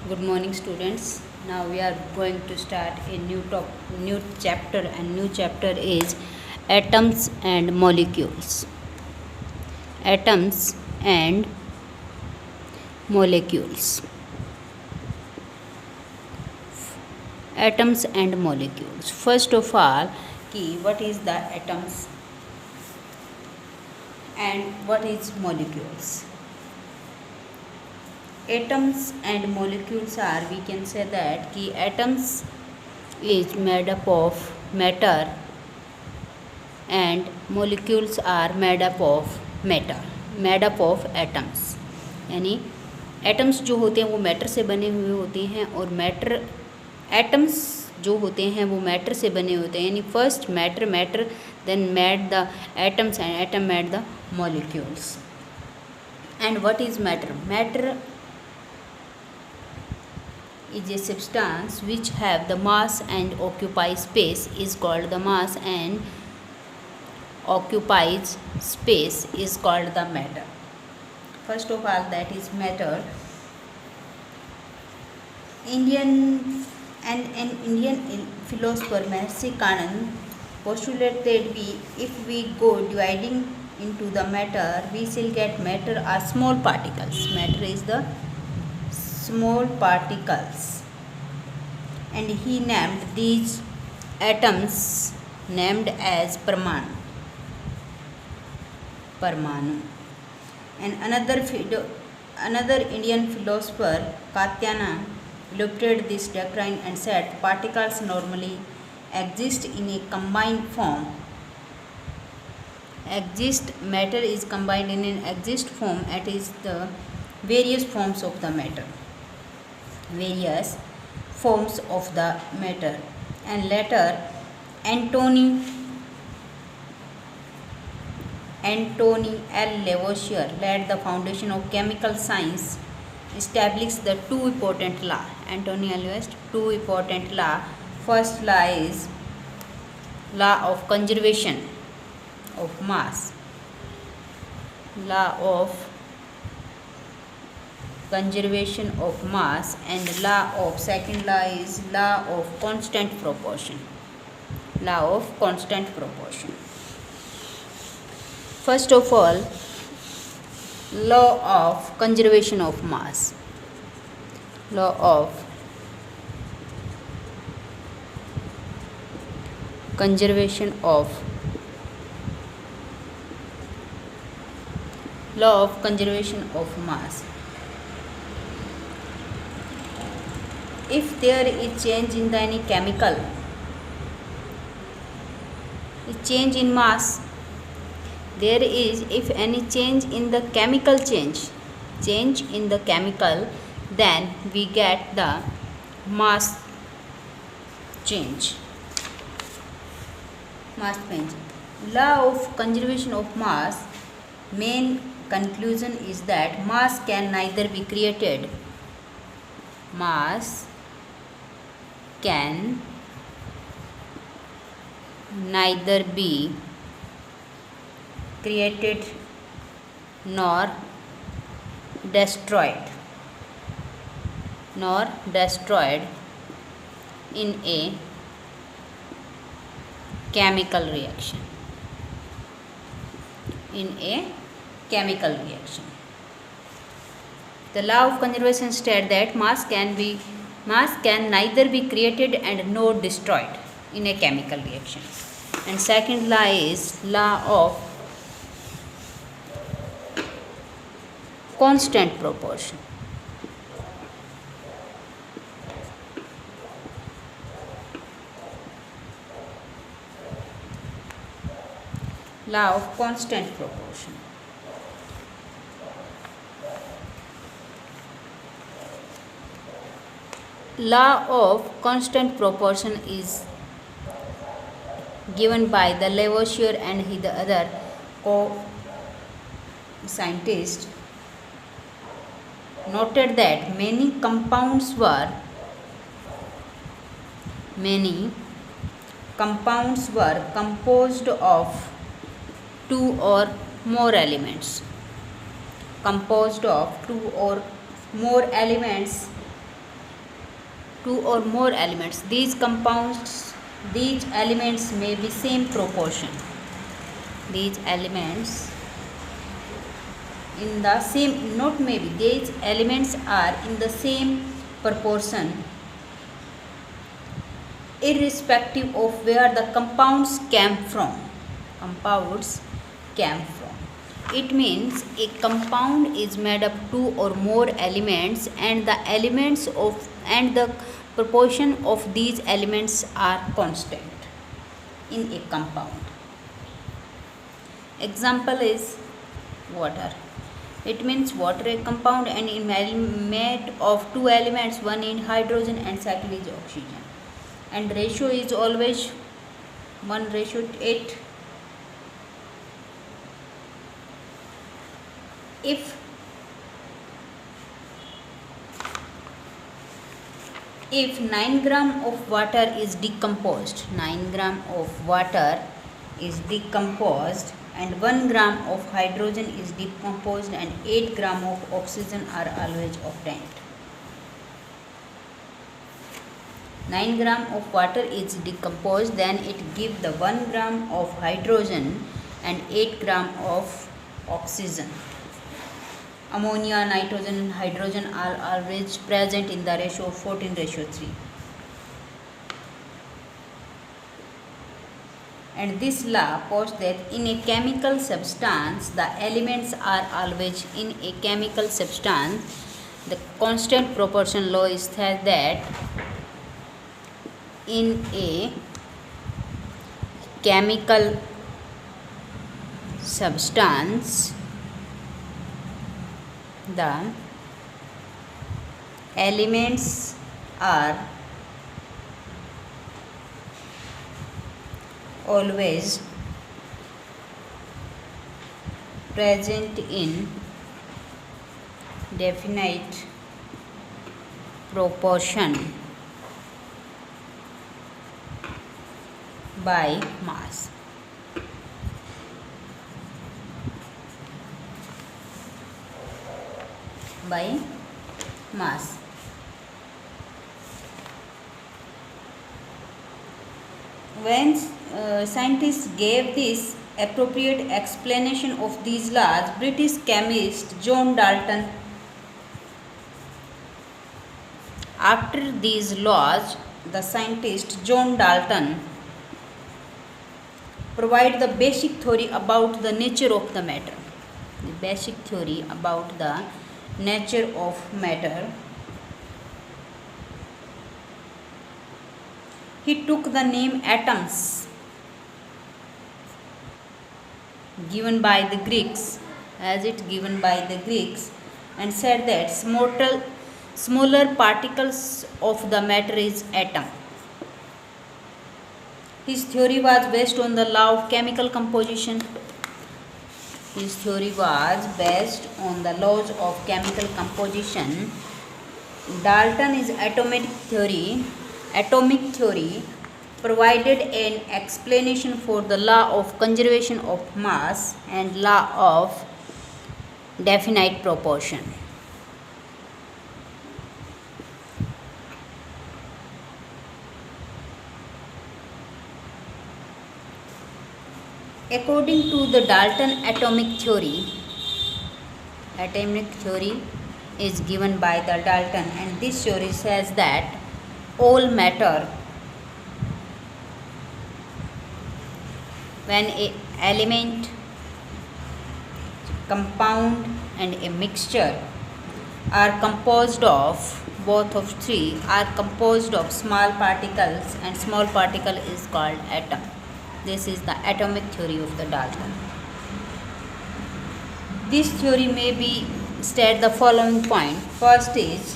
Good morning, students. Now we are going to start a new chapter, and new chapter is atoms and molecules. Atoms and molecules. Atoms and molecules. First of all, what is the atoms and what is molecules? Atoms and molecules are, we can say that atoms is made up of matter and molecules are made up of atoms. यानी atoms जो होते हैं वो matter से बने हुए होते हैं और एटम्स जो होते हैं वो मैटर से बने होते हैं. यानी first matter then made the atoms and atom made the molecules. And what is matter is a substance which have the mass and occupy space is called the mass, and occupies space is called the matter. First of all, that is matter. An Indian philosopher Mahasi Kanand postulated if we go dividing into the matter, we shall get matter are small particles. Matter is the small particles, and he named these atoms named as Parmanu. And another Indian philosopher Katyana illustrated this doctrine and said particles normally exist in a combined form. Matter is combined in an exist form. It is the various forms of the matter. And later Antony L. Lavoisier laid the foundation of chemical science, established the two important law. Antony Lavoisier two important law. First law is law of conservation of mass. And second law is law of constant proportion. First of all, law of conservation of mass. Law of conservation of mass. If there is change in any chemical, change in mass, if any change in the chemical then we get the mass change. Law of conservation of mass, main conclusion is that mass can neither be created nor destroyed in a chemical reaction. The law of conservation states that mass can neither be created and nor destroyed in a chemical reaction. And second law is law of constant proportion. Law of constant proportion. Law of constant proportion is given by the Lavoisier and the other co-scientists noted that many compounds were composed of two or more elements two or more elements. These elements may be same proportion. These elements in the same, not maybe, these elements are in the same proportion irrespective of where the compounds came from. It means a compound is made up two or more elements, and the proportion of these elements are constant in a compound. Example is water. It means water a compound and is made of two elements, one is hydrogen and second is oxygen, and ratio is always 1:8. If 9 gram of water is decomposed, 9 gram of water is decomposed and 1 gram of hydrogen is decomposed and 8 gram of oxygen are always obtained. 9 gram of water is decomposed, then it gives the 1 gram of hydrogen and 8 gram of oxygen. Ammonia, nitrogen and hydrogen are always present in the ratio of 14:3. And this law posts that in a chemical substance, the elements are always in a chemical substance. The constant proportion law is that in a chemical substance, the elements are always present in definite proportion by mass. By mass. When scientists gave this appropriate explanation of these laws, British chemist John Dalton, after these laws, the scientist John Dalton provided the basic theory about the nature of the matter. The basic theory about the nature of matter. He took the name atoms given by the Greeks, and said that smaller particles of the matter is atom. His theory was based on the law of chemical composition. His theory was based on the laws of chemical composition. Dalton's atomic theory provided an explanation for the law of conservation of mass and law of definite proportion. According to the Dalton atomic theory is given by the Dalton, and this theory says that all matter, when an element, compound and a mixture are composed of, both of three are composed of small particles, and small particle is called atom. This is the atomic theory of the Dalton. This theory may be state the following point. First is,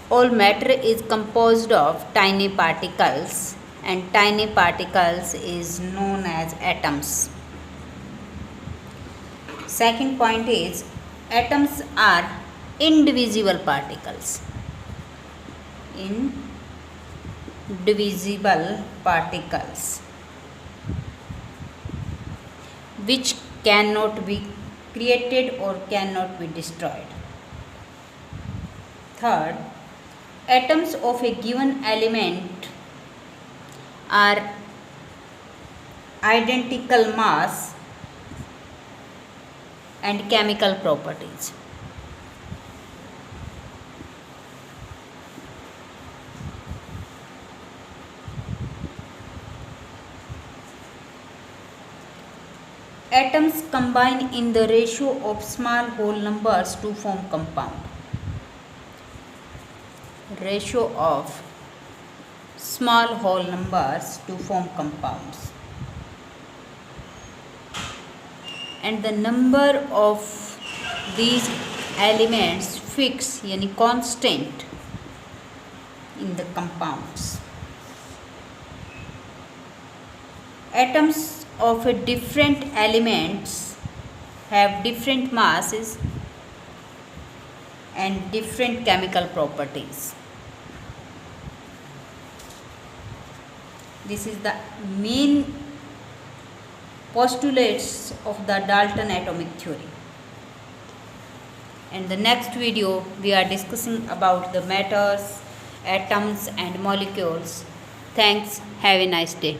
all matter is composed of tiny particles, and tiny particles is known as atoms. Second point is, atoms are indivisible particles. Indivisible particles which cannot be created or cannot be destroyed. Third, atoms of a given element are identical mass and chemical properties. Atoms combine in the ratio of small whole numbers to form compound. Ratio of small whole numbers to form compounds. And the number of these elements fix यानी constant in the compounds. Atoms of a different elements have different masses and different chemical properties. This is the main postulates of the Dalton atomic theory. In the next video we are discussing about the matters, atoms and molecules. Thanks. Have a nice day.